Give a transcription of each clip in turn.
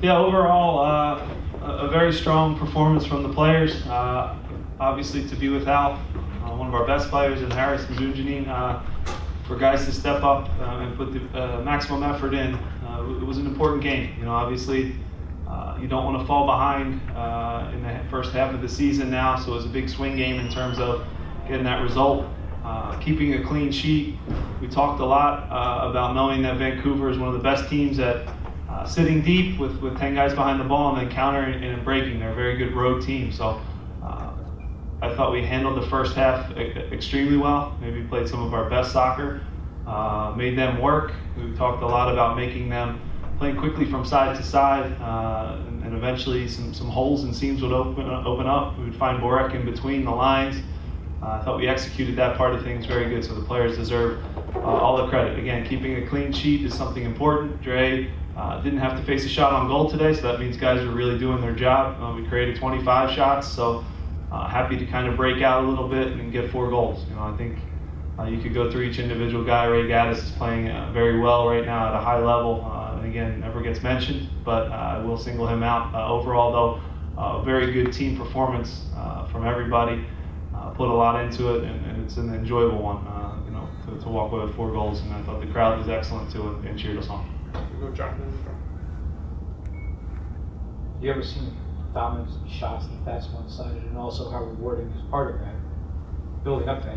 Yeah, overall, a very strong performance from the players. Obviously, to be without one of our best players in Harris and Zunjanine, for guys to step up and put the maximum effort in, it was an important game. You know, obviously, you don't want to fall behind in the first half of the season now, so it was a big swing game in terms of getting that result. Keeping a clean sheet. We talked a lot about knowing that Vancouver is one of the best teams at sitting deep with 10 guys behind the ball and then countering and breaking. They're a very good road team. So I thought we handled the first half extremely well. Maybe played some of our best soccer, made them work. We talked a lot about making them playing quickly from side to side, and eventually some holes and seams would open up. We would find Borek in between the lines. I thought we executed that part of things very good, so the players deserve all the credit. Again, keeping a clean sheet is something important. Dre didn't have to face a shot on goal today, so that means guys were really doing their job. We created 25 shots, so happy to kind of break out a little bit and get 4 goals. You know, I think you could go through each individual guy. Ray Gaddis is playing very well right now at a high level, and again, never gets mentioned, but I will single him out. Overall, though, very good team performance from everybody. Put a lot into it, and it's an enjoyable one, you know, to walk away with 4 goals. And I thought the crowd was excellent too and cheered us on. You ever seen dominant shots that's one-sided, and also how rewarding is part of that, building up that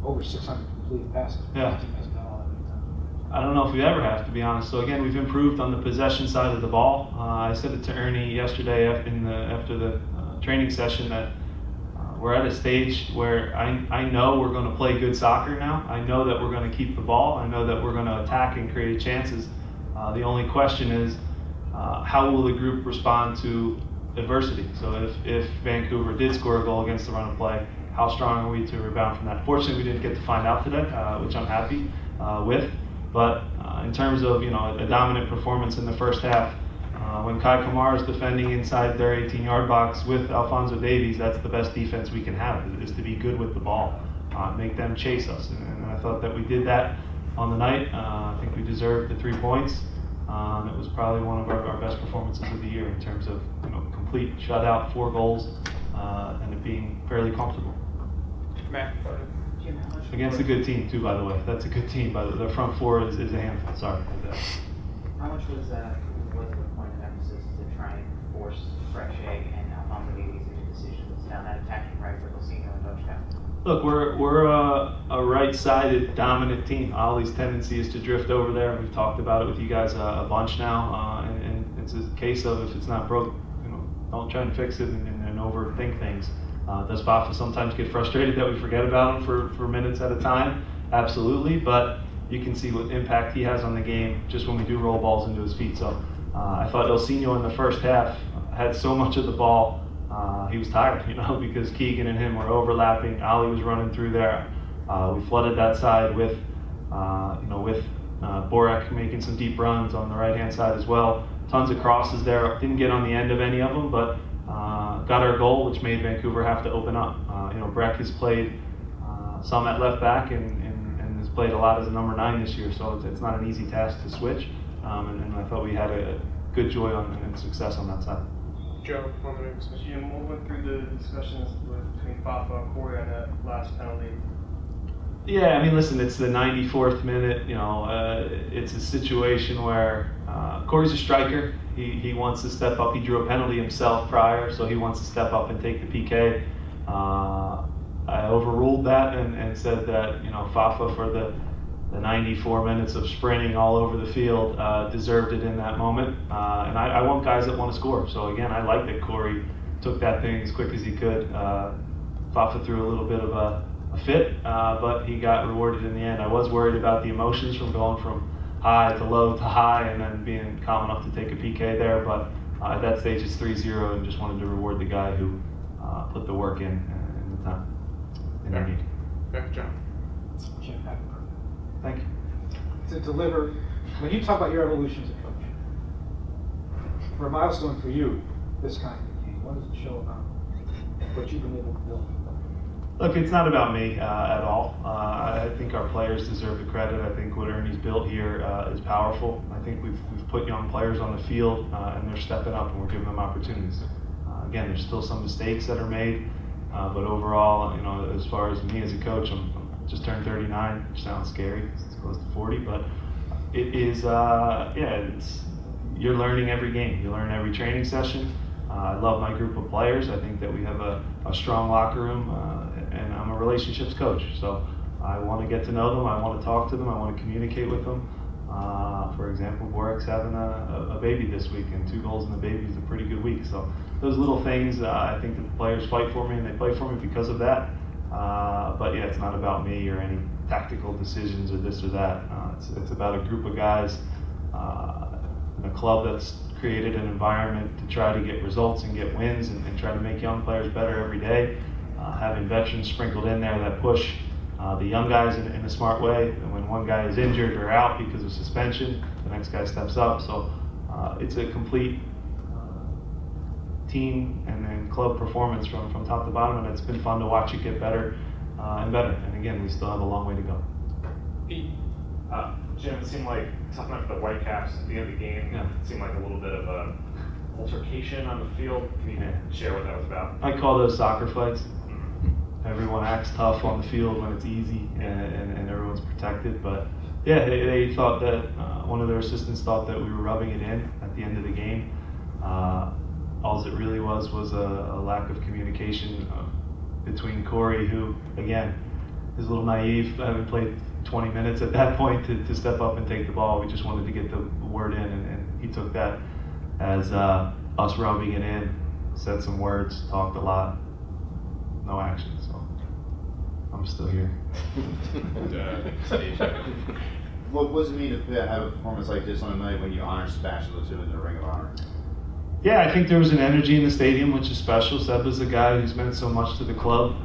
over 600 complete passes. Yeah. I don't know if we ever have, to be honest. So again, we've improved on the possession side of the ball. I said it to Ernie yesterday after the training session that we're at a stage where I know we're going to play good soccer now. I know that we're going to keep the ball. I know that we're going to attack and create chances. The only question is, how will the group respond to adversity? So if Vancouver did score a goal against the run of play, how strong are we to rebound from that? Fortunately, we didn't get to find out today, which I'm happy with. But in terms of, you know, a dominant performance in the first half, when Kai Kamara is defending inside their 18-yard box with Alphonso Davies, that's the best defense we can have, is to be good with the ball, make them chase us. And I thought that we did that on the night. I think we deserved the 3 points. It was probably one of our best performances of the year in terms of, you know, complete shutout, 4 goals, and it being fairly comfortable. Matt, against a good team too, by the way. That's a good team. But the front 4 is a handful. Sorry. How much was the point of emphasis to try and force Fresh Egg and Alphonso Davies into decisions down that attacking right for Lucino and Dutchtown? Look, we're a right-sided dominant team. Ollie's tendency is to drift over there. We've talked about it with you guys a bunch now, and it's a case of if it's not broke, you know, don't try and fix it and overthink things. Does Fafa sometimes get frustrated that we forget about him for minutes at a time? Absolutely, but you can see what impact he has on the game just when we do roll balls into his feet. So I thought Ilsinho in the first half had so much of the ball. He was tired, you know, because Keegan and him were overlapping. Ollie was running through there. We flooded that side with Borek making some deep runs on the right-hand side as well. Tons of crosses there. Didn't get on the end of any of them, but got our goal, which made Vancouver have to open up. Breck has played some at left back and has played a lot as a number 9 this year, so it's not an easy task to switch. And I thought we had a good joy and success on that side. Joe, on the discussion. Jim, we'll went through the discussions between Fafa and Corey on that last penalty. Yeah, I mean, listen, it's the 94th minute. You know, it's a situation where Corey's a striker. He wants to step up. He drew a penalty himself prior, so he wants to step up and take the PK. I overruled that and said that, you know, Fafa for the 94 minutes of sprinting all over the field deserved it in that moment. And I want guys that want to score. So again, I like that Corey took that thing as quick as he could. Fafa threw a little bit of a fit, but he got rewarded in the end. I was worried about the emotions from going from high to low to high and then being calm enough to take a PK there, but at that stage it's 3-0 and just wanted to reward the guy who put the work in the time. Back to John. Jim, happy birthday. Thank you. To deliver, when you talk about your evolution as a coach, for a milestone for you, this kind of game, what does it show about what you've been able to build? Look, it's not about me at all. I I think our players deserve the credit. I think what Ernie's built here is powerful. I think we've put young players on the field and they're stepping up and we're giving them opportunities. Again, there's still some mistakes that are made, but overall, you know, as far as me as a coach, I'm just turned 39, which sounds scary. It's close to 40, but it is, you're learning every game. You learn every training session. I love my group of players. I think that we have a strong locker room, and I'm a relationships coach. So I want to get to know them. I want to talk to them. I want to communicate with them. For example, Borek's having a baby this week, and 2 goals in the baby is a pretty good week. So those little things, I think that the players fight for me, and they play for me because of that. But yeah, it's not about me or any tactical decisions or this or that. It's about a group of guys in a club that's created an environment to try to get results and get wins and try to make young players better every day. Having veterans sprinkled in there that push the young guys in a smart way. And when one guy is injured or out because of suspension, the next guy steps up. So it's a complete team and club performance from top to bottom, and it's been fun to watch it get better and better. And again, we still have a long way to go. Pete. Jim, it seemed like something like the Whitecaps at the end of the game. Yeah. It seemed like a little bit of a altercation on the field. Can you share what that was about? I call those soccer fights. Everyone acts tough on the field when it's easy and everyone's protected. But yeah, they thought that one of their assistants thought that we were rubbing it in at the end of the game. All it really was a lack of communication between Corey, who again is a little naive, having played 20 minutes at that point to step up and take the ball. We just wanted to get the word in, and he took that as us rubbing it in, said some words, talked a lot, no action. So I'm still here. What does it mean to have a performance like this on a night when you honor Sebastian Latou in the Ring of Honor? Yeah, I think there was an energy in the stadium, which is special. Seb is a guy who's meant so much to the club.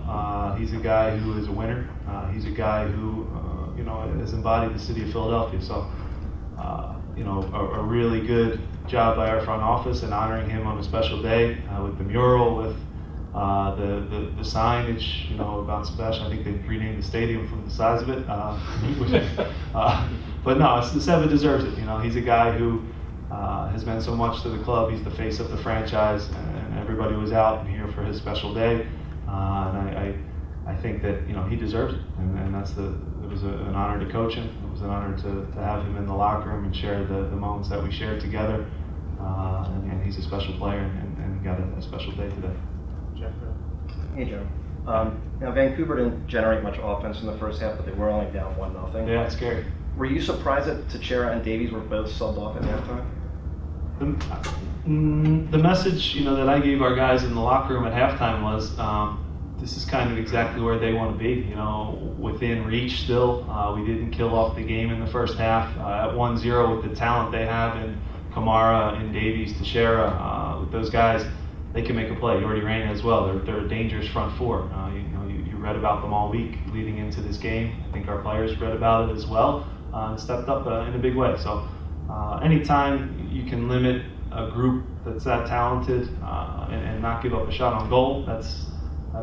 He's a guy who is a winner. He's a guy who, has embodied the city of Philadelphia. So, a really good job by our front office in honoring him on a special day with the mural, with the signage, about Sebastian. I think they've renamed the stadium from the size of it. But no, Seba deserves it. He's a guy who has meant so much to the club. He's the face of the franchise, and everybody was out and here for his special day. And I think that he deserves it, and it was an honor to coach him. It was an honor to have him in the locker room and share the moments that we shared together. And he's a special player and got a special day today. Jeff. Hey, Joe. Vancouver didn't generate much offense in the first half, but they were only down 1-0. Yeah, it's scary. Were you surprised that Teixeira and Davies were both subbed off at halftime? The message that I gave our guys in the locker room at halftime was this is kind of exactly where they want to be. Within reach still. We didn't kill off the game in the first half. At 1-0 with the talent they have in Kamara and Davies, Teixeira, with those guys, they can make a play. Jordy Reyna as well. They're a dangerous front four. You read about them all week leading into this game. I think our players read about it as well and stepped up in a big way. So anytime you can limit a group that's that talented and not give up a shot on goal, that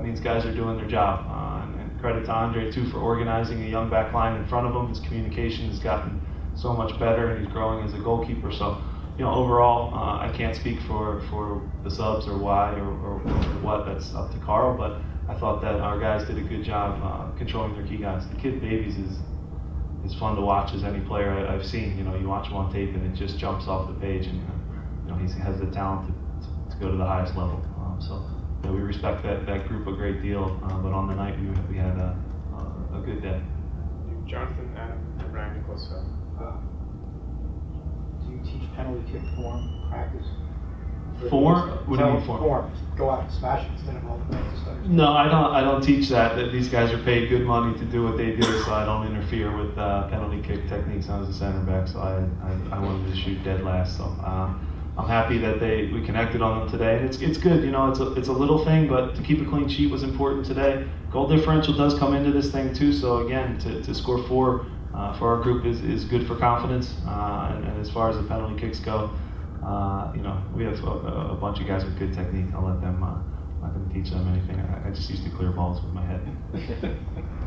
means guys are doing their job. And credit to Andre too for organizing a young back line in front of him. His communication has gotten so much better, and he's growing as a goalkeeper. So overall, I can't speak for the subs or why or what. That's up to Carl. But I thought that our guys did a good job controlling their key guys. The kid Davies is fun to watch as any player I've seen. You watch him on tape and it just jumps off the page, and he has the talent to go to the highest level. So we respect that group a great deal. But on the night we had a good day. Jonathan, Adam, and Ryan Nicholas. Do you teach penalty kick form practice? Form? What do you mean form? Form. Go out and smash it instead of all the practice stuff. No, I don't teach that. That these guys are paid good money to do what they do, so I don't interfere with penalty kick techniques. I was a center back, so I wanted to shoot dead last. So I'm happy that we connected on them today. And it's good, it's a little thing, but to keep a clean sheet was important today. Goal differential does come into this thing too, so again, to score 4 for our group is good for confidence. And as far as the penalty kicks go, we have a bunch of guys with good technique. I'll let them. I'm not going to teach them anything. I just used to clear balls with my head.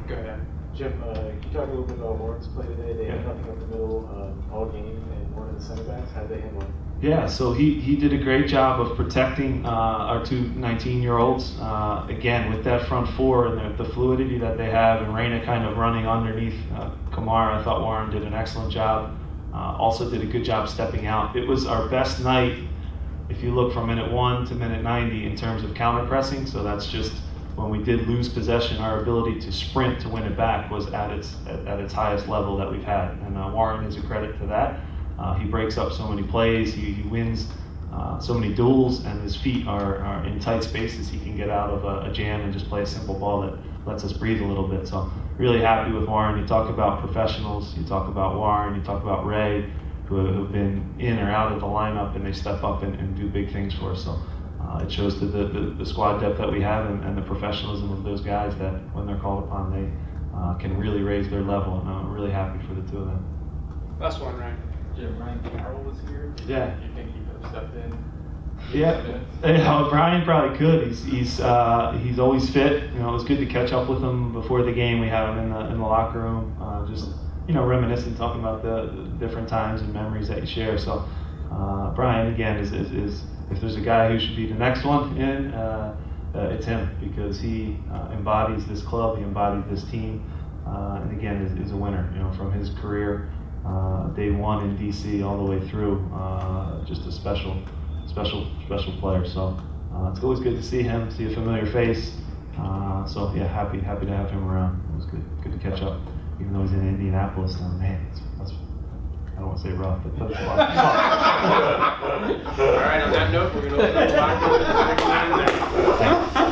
Go ahead. Jim, can you talk a little bit about Warren's play today? They had Yeah. nothing up the middle all game, and one of the center backs. How did they handle it? Yeah, so he did a great job of protecting our two 19-year-olds. Again, with that front four and the fluidity that they have, and Reyna kind of running underneath Kamara, I thought Warren did an excellent job. Also did a good job stepping out. It was our best night, if you look from minute 1 to minute 90 in terms of counter pressing. So that's just when we did lose possession, our ability to sprint to win it back was at its highest level that we've had. And Warren is a credit to that. He breaks up so many plays, he wins so many duels, and his feet are in tight spaces. He can get out of a jam and just play a simple ball that lets us breathe a little bit. So really happy with Warren. You talk about professionals, you talk about Warren, you talk about Ray, who have been in or out of the lineup, and they step up and do big things for us. So it shows to the squad depth that we have and the professionalism of those guys that when they're called upon, they can really raise their level. And I'm really happy for the two of them. Last one, Ryan. Jim, Ryan Carroll was here. Yeah. Do you think he could have stepped in? Yeah, Brian probably could. He's always fit. You know, it was good to catch up with him before the game. We had him in the locker room, just reminiscing, talking about the different times and memories that you share. So Brian again is if there's a guy who should be the next one in, it's him, because he embodies this club, he embodies this team, and again is a winner. You know, from his career. Day one in DC all the way through, just a special player. So it's always good to see him, see a familiar face. So yeah, happy to have him around. It was good to catch up, even though he's in Indianapolis now. Man, that's I don't want to say rough, but it's fun. All right, on that note, we're going to open up the locker room for the second line. Thanks.